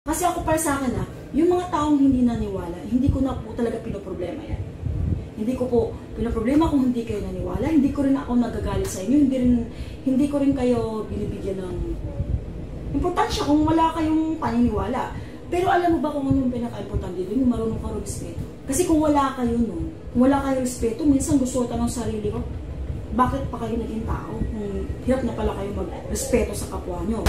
Kasi ako para sa akin yung mga taong hindi naniwala, hindi ko na po talaga pinoproblema yan. Hindi ko po pinoproblema kung hindi kayo naniwala, hindi ko rin ako nagagalit sa inyo, hindi ko rin kayo binibigyan ng importansya kung wala kayong paniniwala. Pero alam mo ba kung ano yung pinaka-importante doon, yung marunong ka respeto. Kasi kung wala kayo nun, kung wala kayo respeto, minsan gusto ko tanong sarili ko, bakit pa kayo naging tao kung hirap na pala kayo mag-respeto sa kapwa nyo?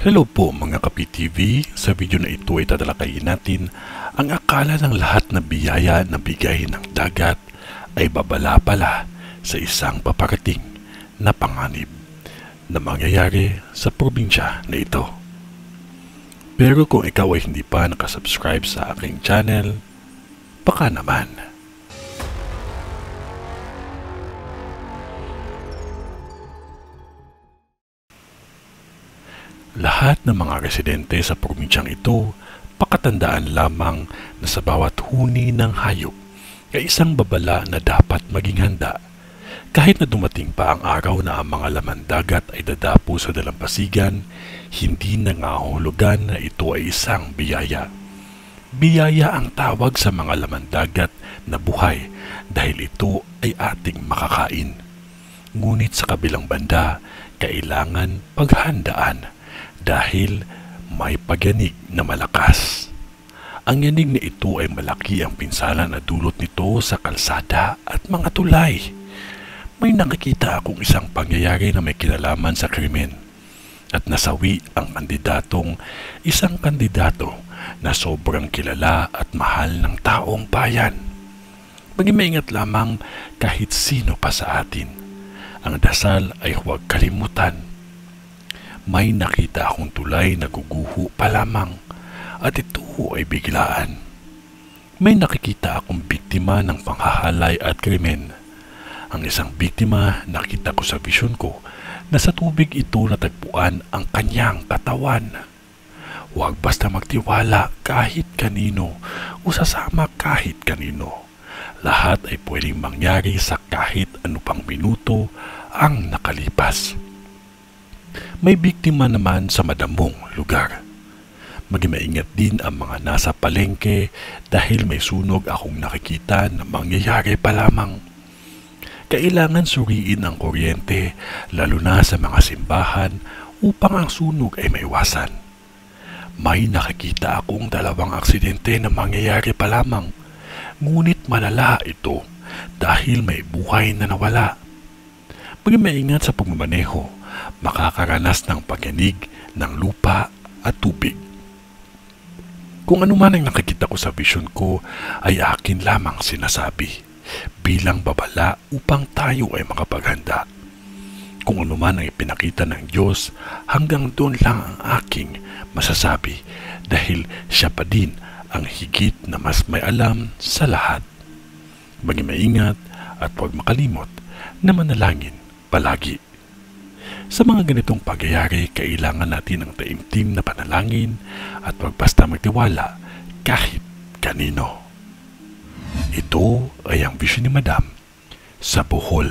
Hello po mga Kapi-TV, sa video na ito ay tatalakayin natin ang akala ng lahat na biyaya na bigay ng dagat ay babala pala sa isang paparating na panganib na mangyayari sa probinsya na ito. Pero kung ikaw ay hindi pa nakasubscribe sa aking channel, baka naman. Lahat ng mga residente sa probinsyang ito, pakatandaan lamang na sa bawat huni ng hayop ay isang babala na dapat maging handa. Kahit na dumating pa ang araw na ang mga laman dagat ay dadapo sa dalampasigan, hindi nangahulugan na ito ay isang biyaya. Biyaya ang tawag sa mga laman dagat na buhay dahil ito ay ating makakain. Ngunit sa kabilang banda, kailangan paghandaan dahil may pagyanig na malakas. Ang yanig na ito ay malaki ang pinsala na dulot nito sa kalsada at mga tulay. May nakikita akong isang pangyayari na may kinalaman sa krimen at nasawi ang isang kandidato na sobrang kilala at mahal ng taong bayan. Maging maingat lamang kahit sino pa sa atin. Ang dasal ay huwag kalimutan. May nakita akong tulay na guguho pa lamang at ito ay biglaan. May nakikita akong biktima ng panghahalay at krimen. Ang isang biktima nakita ko sa visyon ko na sa tubig ito natagpuan ang kanyang katawan. Huwag basta magtiwala kahit kanino o sasama kahit kanino. Lahat ay pwedeng mangyari sa kahit ano pang minuto ang nakalipas. May biktima naman sa madamong lugar. Maging maingat din ang mga nasa palengke dahil may sunog akong nakikita na mangyayari pa lamang. Kailangan suriin ang kuryente lalo na sa mga simbahan upang ang sunog ay maiwasan. May nakikita akong dalawang aksidente na mangyayari pa lamang, ngunit malala ito dahil may buhay na nawala. Maging maingat sa pagmamaneho, makakaranas ng pagyanig ng lupa at tubig. Kung ano man ang nakikita ko sa vision ko ay akin lamang sinasabi bilang babala upang tayo ay makapaghanda. Kung ano man ang ipinakita ng Diyos, hanggang doon lang ang aking masasabi dahil siya pa din ang higit na mas may alam sa lahat. Maging maingat at huwag makalimot na manalangin palagi. Sa mga ganitong pagyayari, kailangan natin ng taimtim na panalangin at huwag basta magtiwala kahit kanino. Ito ay ang vision ni Madam sa Bohol.